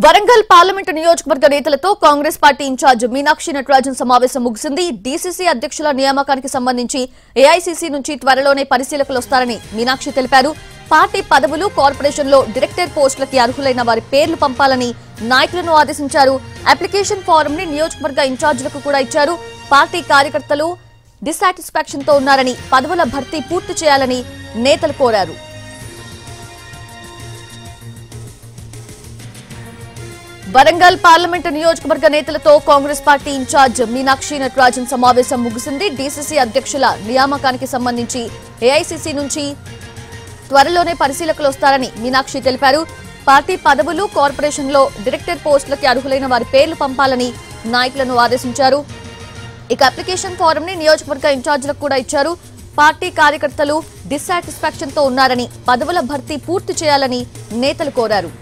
Warangal parliament నియోజకవర్గ నేతలతో Congress party incharge Meenakshi Natarajan సమావేశం ముగిసింది. డీసీసీ అధ్యక్షుల నియామకానికి సంబంధించి ఏఐసీసీ నుంచి త్వరలోనే పరిశీలకులు వస్తారని మీనాక్షి తెలిపారు. పార్టీ పదవులు, కార్పొరేషన్లో డైరెక్టర్ పోస్టులకి అర్హులైన వారి పేర్లు పంపాలని నాయకులను ఆదేశించారు. అప్లికేషన్ ఫారం ని నియోజకవర్గ ఇన్ఛార్జీలకు కూడా ఇచ్చారు. పార్టీ కార్యకర్తలు డిసాటిస్ఫాక్షన్ తో ఉన్నారని, పదవుల భర్తీ పూర్తి చేయాలని నేతలు కోరారు. వరంగల్ పార్లమెంటు నియోజకవర్గ నేతలతో కాంగ్రెస్ పార్టీ ఇన్ఛార్జ్ మీనాక్షి నటరాజన్ సమావేశం ముగిసింది. డీసీసీ అధ్యక్షుల నియామకానికి సంబంధించి ఏఐసీసీ నుంచి త్వరలోనే పరిశీలకులు వస్తారని మీనాక్షి తెలిపారు. పార్టీ పదవులు, కార్పొరేషన్లో డైరెక్టర్ పోస్టులకి అర్హులైన వారి పేర్లు పంపాలని నాయకులను ఆదేశించారు. ఇక అప్లికేషన్ ఫారం ని నియోజకవర్గ ఇన్ఛార్జీలకు కూడా ఇచ్చారు. పార్టీ కార్యకర్తలు డిసాటిస్ఫాక్షన్ తో ఉన్నారని, పదవుల భర్తీ పూర్తి చేయాలని నేతలు కోరారు.